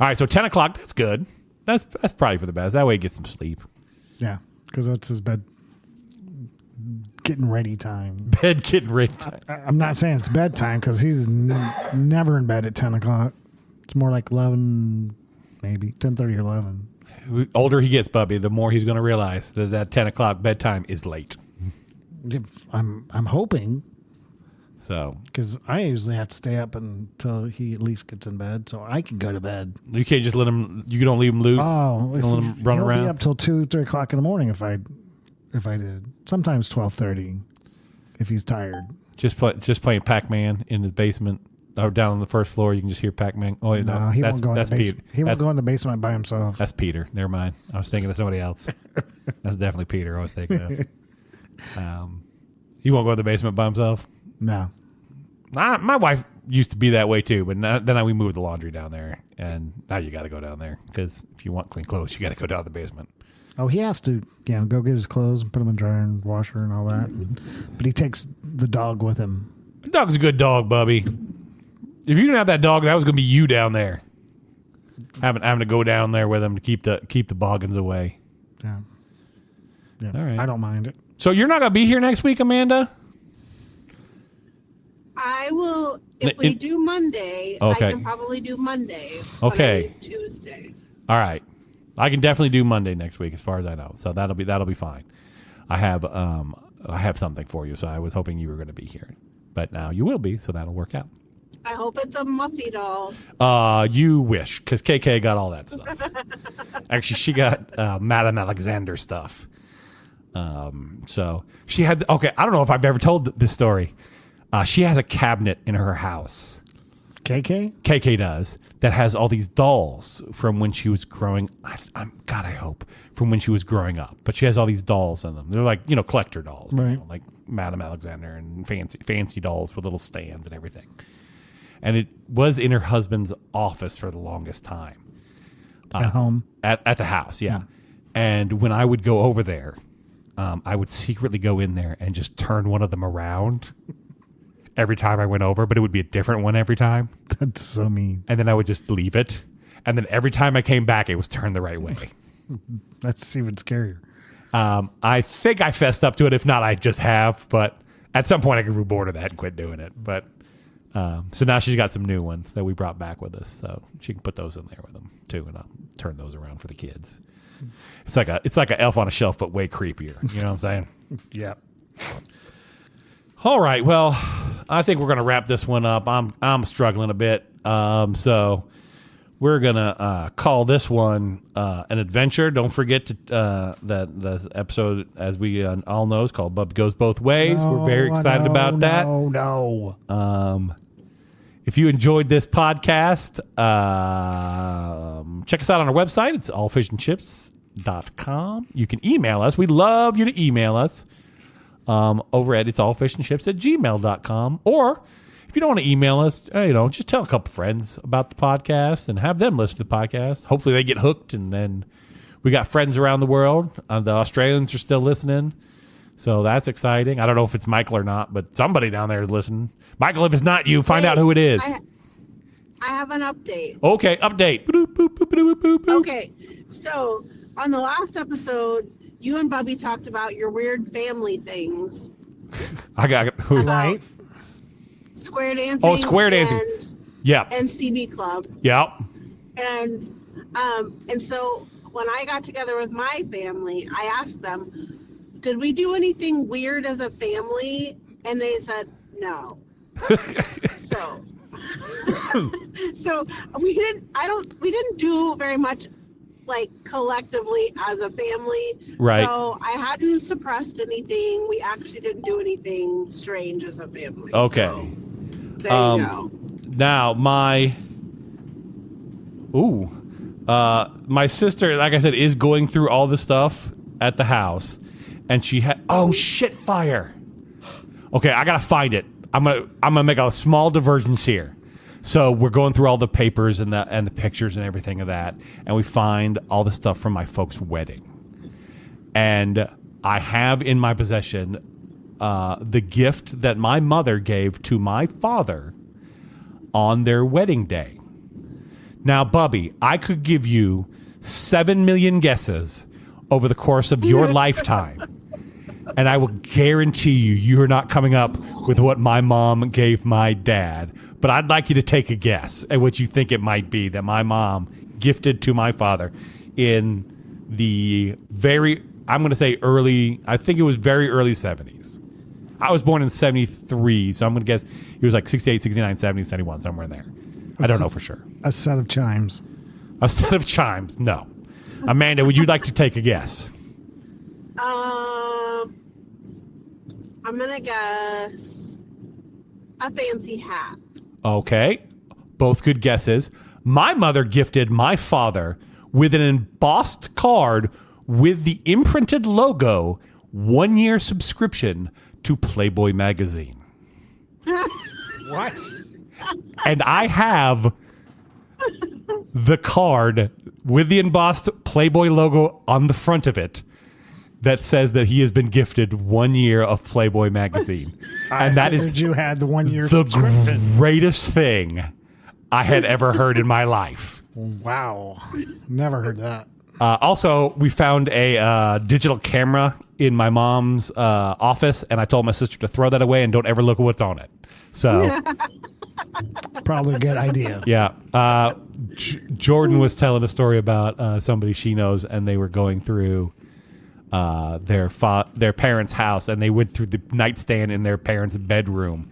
all right. So 10 o'clock. That's good. That's probably for the best. That way he gets some sleep. Yeah, because that's his bed getting ready time. Bed getting ready. I'm not saying it's bedtime because he's never in bed at 10 o'clock. It's more like 11, maybe 10:30 or 11. The older he gets, Bubby, the more he's going to realize that 10 o'clock bedtime is late. I'm hoping, So because I usually have to stay up until he at least gets in bed so I can go to bed. you can't just let him. You don't leave him loose. Oh, You don't let him run he'll around. be up till 2-3 o'clock in the morning if I did. Sometimes 12:30 if he's tired. Just playing Pac-Man in his basement or down on the first floor. You can just hear Pac-Man. Oh, No, he won't go in the that's Peter. basement. He won't go in the basement by himself. That's Peter. Never mind. I was thinking of somebody else. That's definitely Peter I was thinking of. He won't go in the basement by himself. No. My wife used to be that way too, but then we moved the laundry down there, and now you got to go down there because if you want clean clothes, you got to go down to the basement. Oh, he has to, go get his clothes and put them in dryer and washer and all that. But he takes the dog with him. The dog's a good dog, Bubby. If you didn't have that dog, that was going to be you down there, having to go down there with him to keep the boggins away. Yeah. All right. I don't mind it. So you're not going to be here next week, Amanda? I will. If we do Monday, okay. I can probably do Monday. Okay. Tuesday. All right. I can definitely do Monday next week, as far as I know. So that'll be fine. I have something for you. So I was hoping you were going to be here, but now you will be. So that'll work out. I hope it's a Muffy doll. You wish, because KK got all that stuff. Actually, she got Madame Alexander stuff. So she had. Okay, I don't know if I've ever told this story. She has a cabinet in her house. KK does, that has all these dolls from when she was growing. God, I hope from when she was growing up. But she has all these dolls in them. They're like collector dolls, right? Like Madame Alexander and fancy dolls with little stands and everything. And it was in her husband's office for the longest time. At home, at the house, yeah. And when I would go over there, I would secretly go in there and just turn one of them around. Every time I went over, but it would be a different one every time. That's so mean. And then I would just leave it. And then every time I came back, it was turned the right way. That's even scarier. I think I fessed up to it. If not, I just have. But at some point, I grew bored of that and quit doing it. But so now she's got some new ones that we brought back with us. So she can put those in there with them, too. And I'll turn those around for the kids. It's like a elf on a shelf, but way creepier. You know what I'm saying? Yeah. All right. Well, I think we're going to wrap this one up. I'm struggling a bit. So we're going to call this one an adventure. Don't forget to that the episode, as we all know, is called Bubby Goes Both Ways. We're very excited about that. No. If you enjoyed this podcast, check us out on our website. It's allfishandchips.com. You can email us. We'd love you to email us. Over at itsallfishandchips@gmail.com. Or if you don't want to email us, just tell a couple friends about the podcast and have them listen to the podcast. Hopefully they get hooked, and then we got friends around the world. The Australians are still listening, so that's exciting. I don't know if it's Michael or not, but somebody down there is listening. Michael, if it's not you, find out who it is. I have an update. Okay, update. Boop, boop, boop, boop, boop, boop. Okay, so on the last episode, you and Bubby talked about your weird family things. I got it. Right. Square dancing. Oh, square dancing. Yeah. And CB Club. Yep. And so when I got together with my family, I asked them, did we do anything weird as a family? And they said no. So we didn't do very much, like, collectively as a family. Right. So I hadn't suppressed anything. We actually didn't do anything strange as a family. Okay. So there you go. Now, my sister, like I said, is going through all the stuff at the house, and she had, fire. Okay, I gotta find it. I'm gonna make a small divergence here. So we're going through all the papers and the pictures and everything of that, and we find all the stuff from my folks' wedding. And I have in my possession the gift that my mother gave to my father on their wedding day. Now, Bubby, I could give you 7 million guesses over the course of your lifetime, and I will guarantee you're not coming up with what my mom gave my dad. But I'd like you to take a guess at what you think it might be that my mom gifted to my father in the I'm going to say I think it was very early 70s. I was born in 73, so I'm going to guess he was like 68, 69, 70, 71, somewhere in there. I don't know for sure. A set of chimes. A set of chimes, no. Amanda, would you like to take a guess? I'm going to guess a fancy hat. Okay, both good guesses. My mother gifted my father with an embossed card with the imprinted logo, 1-year subscription to Playboy magazine. What? And I have the card with the embossed Playboy logo on the front of it that says that he has been gifted 1 year of Playboy magazine. And that is you had the 1 year the subscription. greatest thing I had ever heard in my life. Wow. Never heard that. Also, we found a digital camera in my mom's office, and I told my sister to throw that away and don't ever look at what's on it. So, Probably a good idea. yeah. Jordan was telling a story about somebody she knows, and they were going through their parents' house, and they went through the nightstand in their parents' bedroom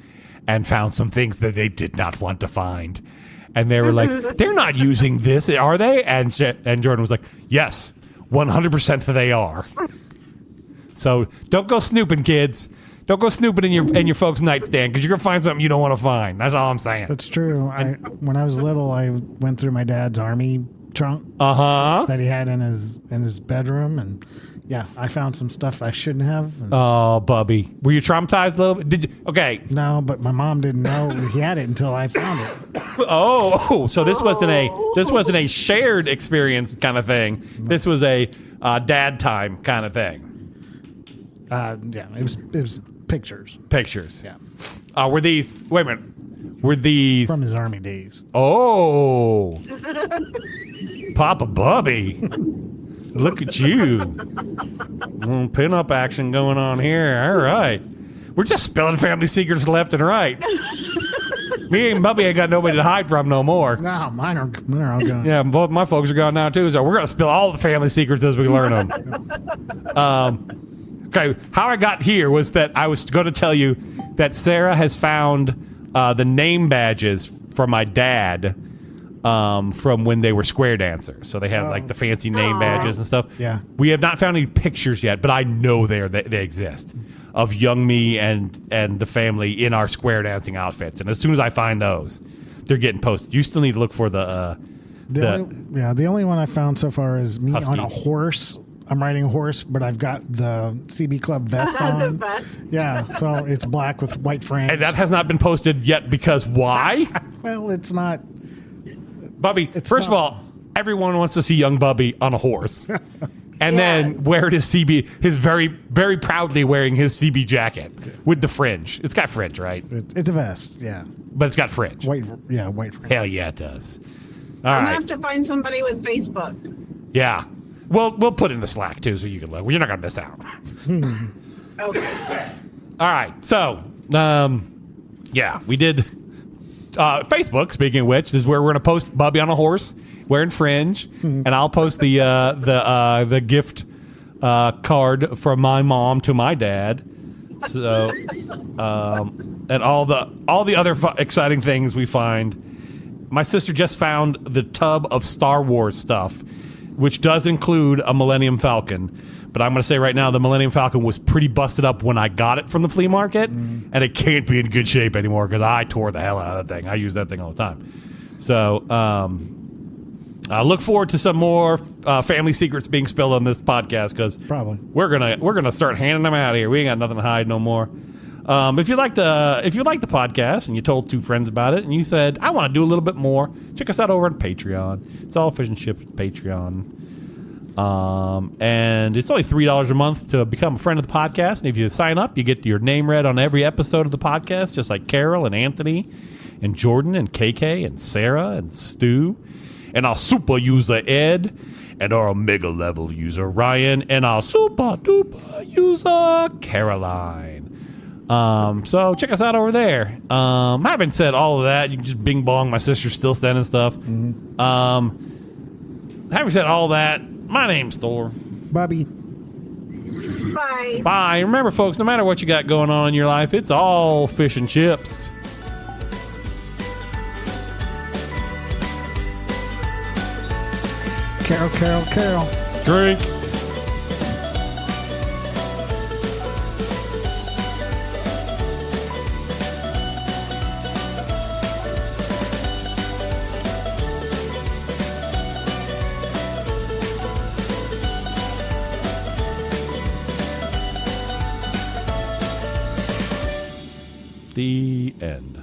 and found some things that they did not want to find. And they were like, they're not using this, are they? And Jordan was like, yes, 100% they are. So don't go snooping, kids. Don't go snooping in your folks' nightstand, because you're going to find something you don't want to find. That's all I'm saying. That's true. When I was little, I went through my dad's army trunk that he had in his bedroom, and yeah, I found some stuff I shouldn't have. Oh, Bubby. Were you traumatized a little bit? Did you? Okay. No, but my mom didn't know he had it until I found it. Oh, so this wasn't a shared experience kind of thing. This was a dad time kind of thing. Yeah, it was pictures. Pictures. Yeah, Were these? Wait a minute. Were these from his army days? Oh, Papa Bubby. Look at you. Pin-up action going on here. All right. We're just spilling family secrets left and right. Me and Bubby ain't got nobody to hide from no more. No, mine are all gone. Yeah, both my folks are gone now too, so we're going to spill all the family secrets as we learn them. Okay, how I got here was that I was going to tell you that Sarah has found the name badges for my dad from when they were square dancers. So they have like the fancy name badges and stuff. Yeah. We have not found any pictures yet, but I know they exist of young me and the family in our square dancing outfits. And as soon as I find those, they're getting posted. You still need to look for the only one I found so far is me Husky. on a horse. I'm riding a horse, but I've got the CB Club vest on. Yeah, so it's black with white fringe. And that has not been posted yet because why? Well, it's not. Bubby, first of all, everyone wants to see young Bubby on a horse. And then wear his CB, his very, very proudly wearing his CB jacket with the fringe. It's got fringe, right? It's a vest, yeah. But it's got fringe. White fringe. Hell yeah, it does. All I'm right. gonna have to find somebody with Facebook. Yeah. We'll put it in the Slack, too, so you can look. You're not going to miss out. Okay. All right. So, yeah, we did Facebook, speaking of which, is where we're going to post Bubby on a horse wearing fringe, and I'll post the gift card from my mom to my dad. So, and all the other exciting things we find. My sister just found the tub of Star Wars stuff, which does include a Millennium Falcon. But I'm going to say right now, the Millennium Falcon was pretty busted up when I got it from the flea market, and it can't be in good shape anymore because I tore the hell out of that thing. I use that thing all the time. So I look forward to some more family secrets being spilled on this podcast because Probably. we're gonna start handing them out here. We ain't got nothing to hide no more. If you like the podcast and you told two friends about it and you said, I want to do a little bit more, check us out over on Patreon. It's all Fish and Chips Patreon. And it's only $3 a month to become a friend of the podcast. And if you sign up, you get your name read on every episode of the podcast, just like Carol and Anthony and Jordan and KK and Sarah and Stu and our super user Ed and our omega level user Ryan and our super duper user Caroline. So check us out over there. Having said all of that, you can just bing bong. My sister's still sending stuff. Having said all that, my name's Thor. Bubby. Bye. Bye. Remember, folks, no matter what you got going on in your life, it's all fish and chips. Carol. Drink. The end.